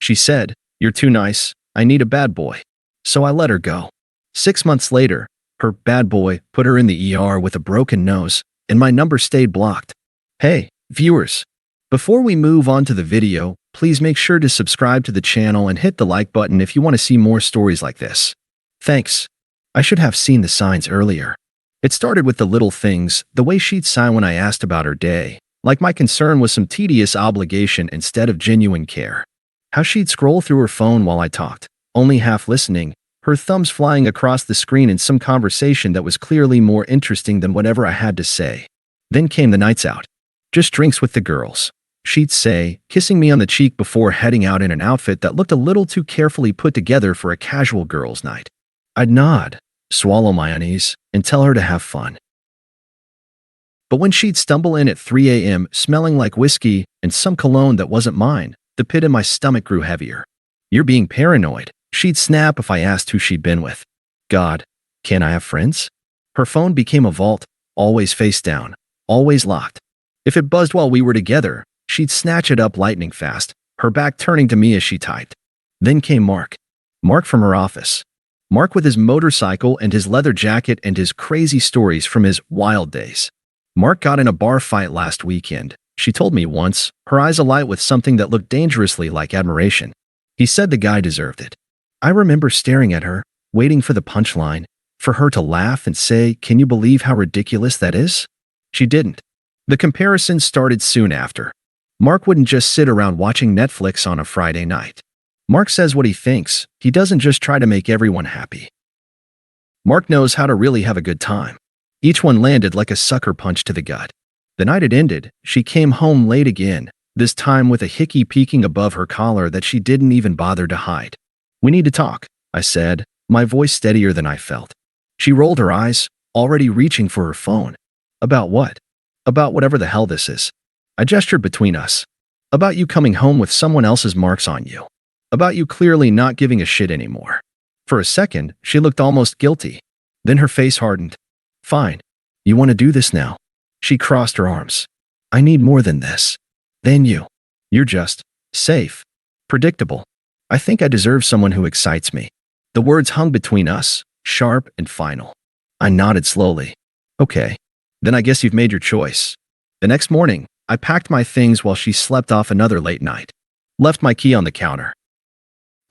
She said, "You're too nice. I need a bad boy." So I let her go. 6 months later, her bad boy put her in the ER with a broken nose, and my number stayed blocked. Hey, viewers. Before we move on to the video, please make sure to subscribe to the channel and hit the like button if you want to see more stories like this. Thanks. I should have seen the signs earlier. It started with the little things, the way she'd sigh when I asked about her day, like my concern was some tedious obligation instead of genuine care. How she'd scroll through her phone while I talked, only half listening, her thumbs flying across the screen in some conversation that was clearly more interesting than whatever I had to say. Then came the nights out. Just drinks with the girls. She'd say, kissing me on the cheek before heading out in an outfit that looked a little too carefully put together for a casual girls' night. I'd nod, swallow my unease, and tell her to have fun. But when she'd stumble in at 3 a.m. smelling like whiskey and some cologne that wasn't mine, the pit in my stomach grew heavier. "You're being paranoid," she'd snap if I asked who she'd been with. God, can't I have friends? Her phone became a vault, always face down, always locked. If it buzzed while we were together, she'd snatch it up lightning fast, her back turning to me as she typed. Then came Mark. Mark from her office. Mark with his motorcycle and his leather jacket and his crazy stories from his wild days. Mark got in a bar fight last weekend, she told me once, her eyes alight with something that looked dangerously like admiration. He said the guy deserved it. I remember staring at her, waiting for the punchline, for her to laugh and say, "Can you believe how ridiculous that is?" She didn't. The comparison started soon after. Mark wouldn't just sit around watching Netflix on a Friday night. Mark says what he thinks. He doesn't just try to make everyone happy. Mark knows how to really have a good time. Each one landed like a sucker punch to the gut. The night it ended, she came home late again, this time with a hickey peeking above her collar that she didn't even bother to hide. "We need to talk," I said, my voice steadier than I felt. She rolled her eyes, already reaching for her phone. "About what?" "About whatever the hell this is." I gestured between us. "About you coming home with someone else's marks on you. About you clearly not giving a shit anymore." For a second, she looked almost guilty. Then her face hardened. "Fine. You want to do this now?" She crossed her arms. "I need more than this. Than you. You're just safe. Predictable. I think I deserve someone who excites me." The words hung between us, sharp and final. I nodded slowly. "Okay. Then I guess you've made your choice." The next morning, I packed my things while she slept off another late night. Left my key on the counter.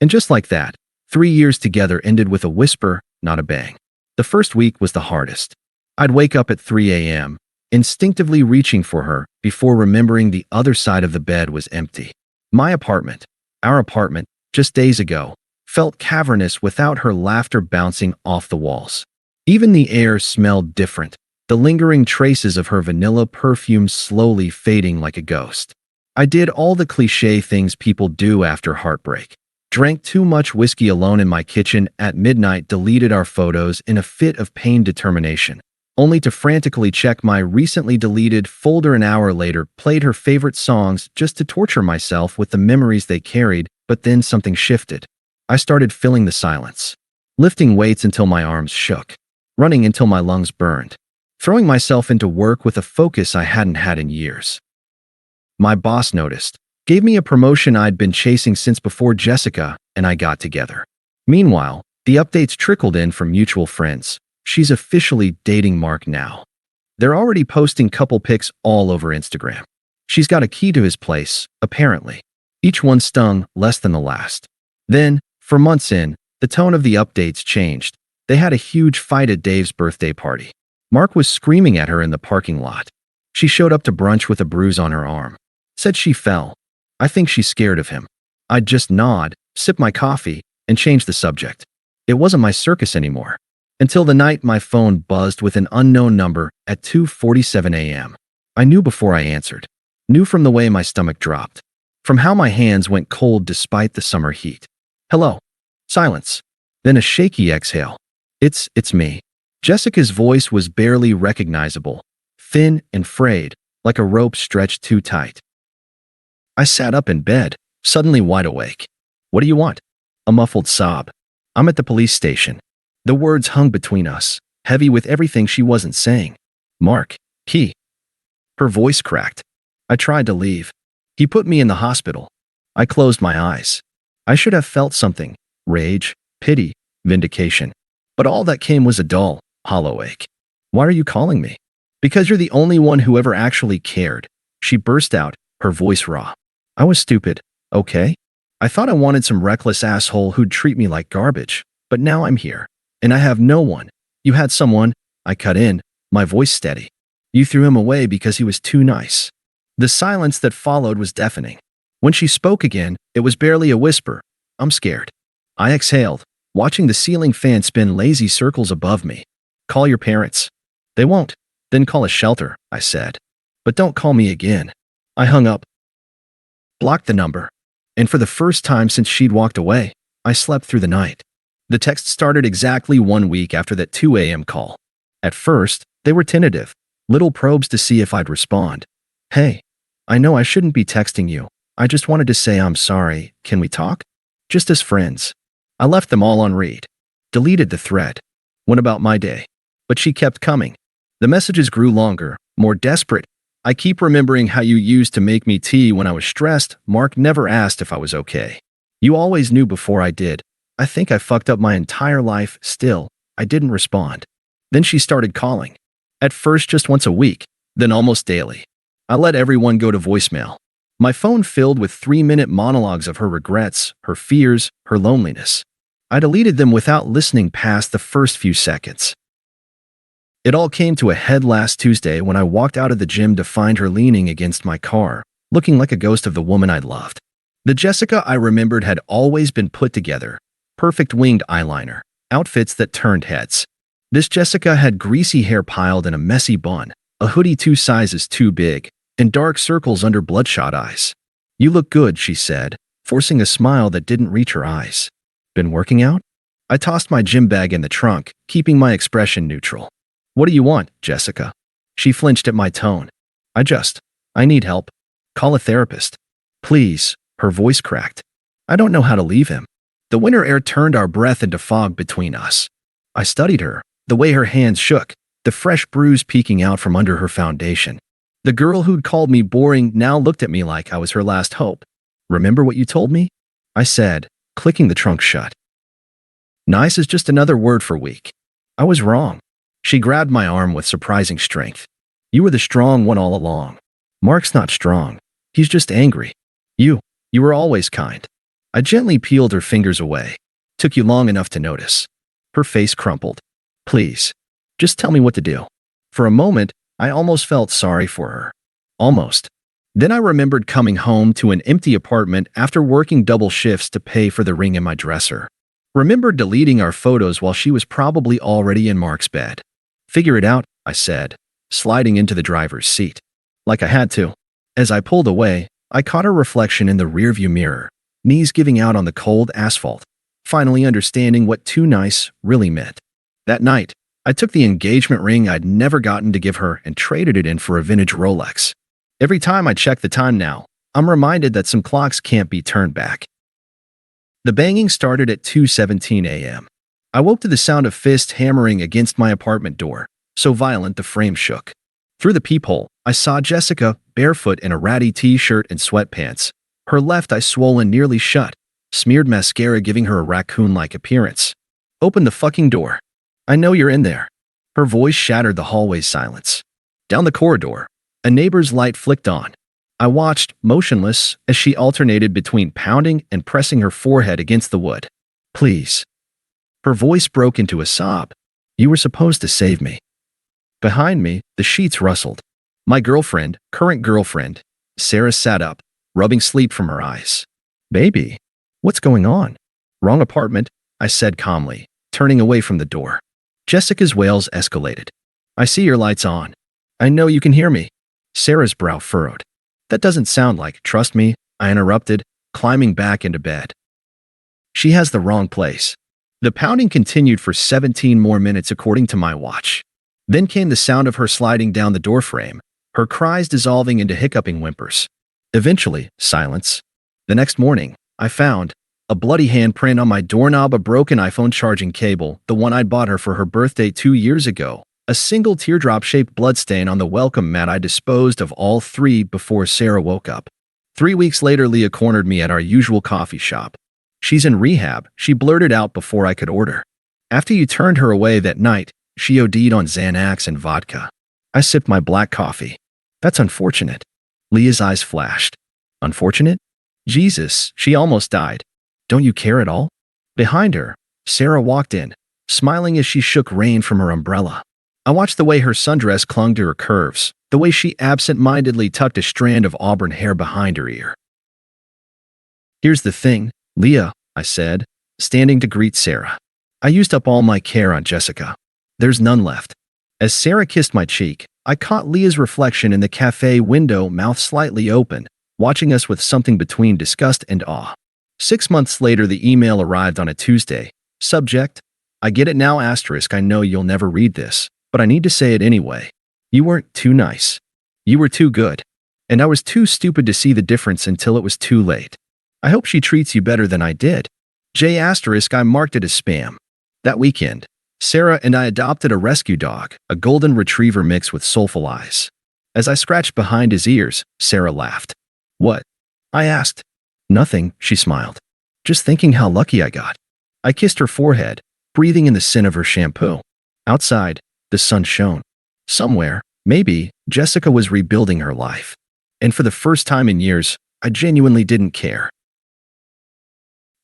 And just like that, 3 years together ended with a whisper, not a bang. The first week was the hardest. I'd wake up at 3 a.m., instinctively reaching for her before remembering the other side of the bed was empty. My apartment, our apartment, just days ago, felt cavernous without her laughter bouncing off the walls. Even the air smelled different, the lingering traces of her vanilla perfume slowly fading like a ghost. I did all the cliché things people do after heartbreak. Drank too much whiskey alone in my kitchen at midnight, deleted our photos in a fit of pain determination, only to frantically check my recently deleted folder an hour later, played her favorite songs just to torture myself with the memories they carried, but then something shifted. I started filling the silence, lifting weights until my arms shook, running until my lungs burned, throwing myself into work with a focus I hadn't had in years. My boss noticed, gave me a promotion I'd been chasing since before Jessica and I got together. Meanwhile, the updates trickled in from mutual friends. She's officially dating Mark now. They're already posting couple pics all over Instagram. She's got a key to his place, apparently. Each one stung less than the last. Then, for months in, the tone of the updates changed. They had a huge fight at Dave's birthday party. Mark was screaming at her in the parking lot. She showed up to brunch with a bruise on her arm. Said she fell. I think she's scared of him. I'd just nod, sip my coffee, and change the subject. It wasn't my circus anymore. Until the night my phone buzzed with an unknown number at 2:47 a.m. I knew before I answered. Knew from the way my stomach dropped. From how my hands went cold despite the summer heat. "Hello." Silence. Then a shaky exhale. It's me." Jessica's voice was barely recognizable, thin and frayed, like a rope stretched too tight. I sat up in bed, suddenly wide awake. "What do you want?" A muffled sob. "I'm at the police station." The words hung between us, heavy with everything she wasn't saying. "Mark, he..." Her voice cracked. I tried to leave. "He put me in the hospital." I closed my eyes. I should have felt something: rage, pity, vindication. But all that came was a dull, hollow ache. Why are you calling me? Because you're the only one who ever actually cared. She burst out, her voice raw. I was stupid, okay? I thought I wanted some reckless asshole who'd treat me like garbage. But now I'm here. And I have no one. You had someone. I cut in, my voice steady. You threw him away because he was too nice. The silence that followed was deafening. When she spoke again, it was barely a whisper. I'm scared. I exhaled, watching the ceiling fan spin lazy circles above me. Call your parents. They won't. Then call a shelter, I said. But don't call me again. I hung up. Blocked the number. And for the first time since she'd walked away, I slept through the night. The text started exactly 1 week after that 2 a.m. call. At first, they were tentative, little probes to see if I'd respond. Hey, I know I shouldn't be texting you. I just wanted to say I'm sorry. Can we talk? Just as friends. I left them all on read. Deleted the thread. Went about my day. But she kept coming. The messages grew longer, more desperate. I keep remembering how you used to make me tea when I was stressed. Mark never asked if I was okay. You always knew before I did. I think I fucked up my entire life. Still, I didn't respond. Then she started calling. At first just once a week, then almost daily. I let everyone go to voicemail. My phone filled with 3-minute monologues of her regrets, her fears, her loneliness. I deleted them without listening past the first few seconds. It all came to a head last Tuesday when I walked out of the gym to find her leaning against my car, looking like a ghost of the woman I'd loved. The Jessica I remembered had always been put together. Perfect winged eyeliner, outfits that turned heads. This Jessica had greasy hair piled in a messy bun, a hoodie 2 sizes too big, and dark circles under bloodshot eyes. You look good, she said, forcing a smile that didn't reach her eyes. Been working out? I tossed my gym bag in the trunk, keeping my expression neutral. What do you want, Jessica? She flinched at my tone. I need help. Call a therapist. Please, her voice cracked. I don't know how to leave him. The winter air turned our breath into fog between us. I studied her, the way her hands shook, the fresh bruise peeking out from under her foundation. The girl who'd called me boring now looked at me like I was her last hope. Remember what you told me? I said, clicking the trunk shut. Nice is just another word for weak. I was wrong. She grabbed my arm with surprising strength. You were the strong one all along. Mark's not strong. He's just angry. You were always kind. I gently peeled her fingers away. Took you long enough to notice. Her face crumpled. Please, just tell me what to do. For a moment, I almost felt sorry for her. Almost. Then I remembered coming home to an empty apartment after working double shifts to pay for the ring in my dresser. Remembered deleting our photos while she was probably already in Mark's bed. Figure it out, I said, sliding into the driver's seat. Like I had to. As I pulled away, I caught her reflection in the rearview mirror, knees giving out on the cold asphalt, finally understanding what too nice really meant. That night, I took the engagement ring I'd never gotten to give her and traded it in for a vintage Rolex. Every time I check the time now, I'm reminded that some clocks can't be turned back. The banging started at 2:17 a.m. I woke to the sound of fists hammering against my apartment door, so violent the frame shook. Through the peephole, I saw Jessica, barefoot in a ratty t-shirt and sweatpants, her left eye swollen nearly shut, smeared mascara giving her a raccoon-like appearance. Open the fucking door. I know you're in there. Her voice shattered the hallway's silence. Down the corridor, a neighbor's light flicked on. I watched, motionless, as she alternated between pounding and pressing her forehead against the wood. Please. Her voice broke into a sob. You were supposed to save me. Behind me, the sheets rustled. My girlfriend, current girlfriend, Sarah sat up, rubbing sleep from her eyes. Baby, what's going on? Wrong apartment, I said calmly, turning away from the door. Jessica's wails escalated. I see your lights on. I know you can hear me. Sarah's brow furrowed. That doesn't sound like, trust me, I interrupted, climbing back into bed. She has the wrong place. The pounding continued for 17 more minutes according to my watch. Then came the sound of her sliding down the doorframe, her cries dissolving into hiccuping whimpers. Eventually, silence. The next morning, I found a bloody handprint on my doorknob, a broken iPhone charging cable, the one I'd bought her for her birthday 2 years ago, a single teardrop-shaped bloodstain on the welcome mat. I disposed of all 3 before Sarah woke up. 3 weeks later, Leah cornered me at our usual coffee shop. She's in rehab, she blurted out before I could order. After you turned her away that night, she OD'd on Xanax and vodka. I sipped my black coffee. That's unfortunate. Leah's eyes flashed. Unfortunate? Jesus, she almost died. Don't you care at all? Behind her, Sarah walked in, smiling as she shook rain from her umbrella. I watched the way her sundress clung to her curves, the way she absent-mindedly tucked a strand of auburn hair behind her ear. Here's the thing, Leah, I said, standing to greet Sarah. I used up all my care on Jessica. There's none left. As Sarah kissed my cheek, I caught Leah's reflection in the cafe window, mouth slightly open, watching us with something between disgust and awe. 6 months later, the email arrived on a Tuesday. Subject: I get it now, asterisk. I know you'll never read this, but I need to say it anyway. You weren't too nice. You were too good. And I was too stupid to see the difference until it was too late. I hope she treats you better than I did. J asterisk. I marked it as spam. That weekend, Sarah and I adopted a rescue dog, a golden retriever mixed with soulful eyes. As I scratched behind his ears, Sarah laughed. What? I asked. Nothing, she smiled. Just thinking how lucky I got. I kissed her forehead, breathing in the scent of her shampoo. Outside, the sun shone. Somewhere, maybe, Jessica was rebuilding her life. And for the first time in years, I genuinely didn't care.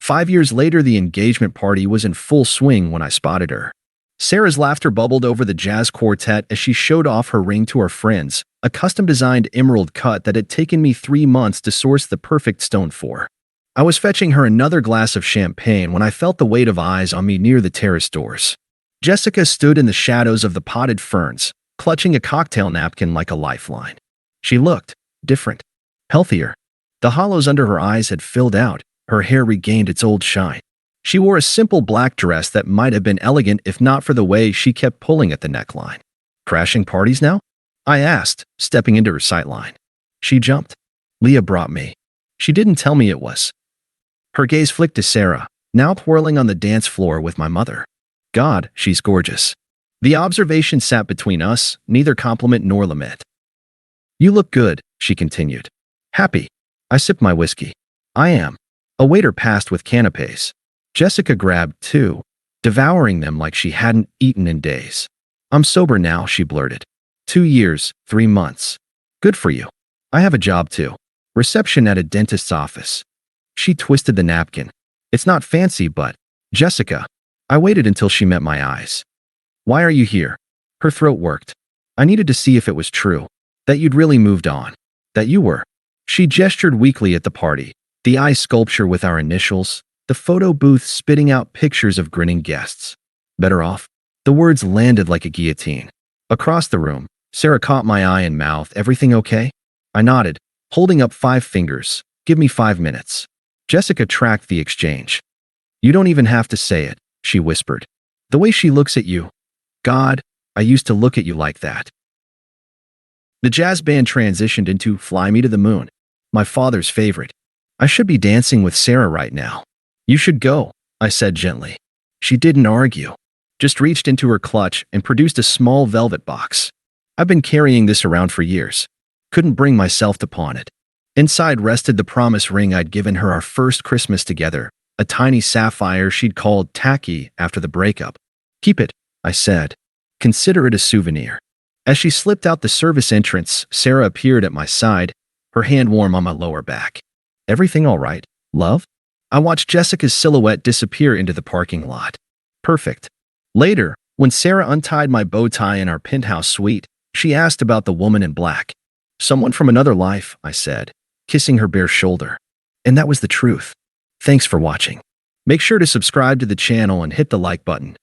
5 years later, the engagement party was in full swing when I spotted her. Sarah's laughter bubbled over the jazz quartet as she showed off her ring to her friends, a custom-designed emerald cut that had taken me 3 months to source the perfect stone for. I was fetching her another glass of champagne when I felt the weight of eyes on me near the terrace doors. Jessica stood in the shadows of the potted ferns, clutching a cocktail napkin like a lifeline. She looked different, healthier. The hollows under her eyes had filled out, her hair regained its old shine. She wore a simple black dress that might have been elegant if not for the way she kept pulling at the neckline. Crashing parties now? I asked, stepping into her sightline. She jumped. Leah brought me. She didn't tell me it was. Her gaze flicked to Sarah, now twirling on the dance floor with my mother. God, she's gorgeous. The observation sat between us, neither compliment nor lament. You look good, she continued. Happy. I sipped my whiskey. I am. A waiter passed with canapes. Jessica grabbed 2, devouring them like she hadn't eaten in days. I'm sober now, she blurted. 2 years, 3 months. Good for you. I have a job too. Reception at a dentist's office. She twisted the napkin. It's not fancy, but, Jessica. I waited until she met my eyes. Why are you here? Her throat worked. I needed to see if it was true. That you'd really moved on. That you were. She gestured weakly at the party. The eye sculpture with our initials. The photo booth spitting out pictures of grinning guests. Better off. The words landed like a guillotine. Across the room, Sarah caught my eye and mouth. Everything okay? I nodded, holding up 5 fingers. Give me 5 minutes. Jessica tracked the exchange. You don't even have to say it, she whispered. The way she looks at you. God, I used to look at you like that. The jazz band transitioned into Fly Me to the Moon, my father's favorite. I should be dancing with Sarah right now. You should go, I said gently. She didn't argue, just reached into her clutch and produced a small velvet box. I've been carrying this around for years. Couldn't bring myself to pawn it. Inside rested the promise ring I'd given her our first Christmas together, a tiny sapphire she'd called tacky after the breakup. Keep it, I said. Consider it a souvenir. As she slipped out the service entrance, Sarah appeared at my side, her hand warm on my lower back. Everything all right, love? I watched Jessica's silhouette disappear into the parking lot. Perfect. Later, when Sarah untied my bow tie in our penthouse suite, she asked about the woman in black. Someone from another life, I said, kissing her bare shoulder. And that was the truth. Thanks for watching. Make sure to subscribe to the channel and hit the like button.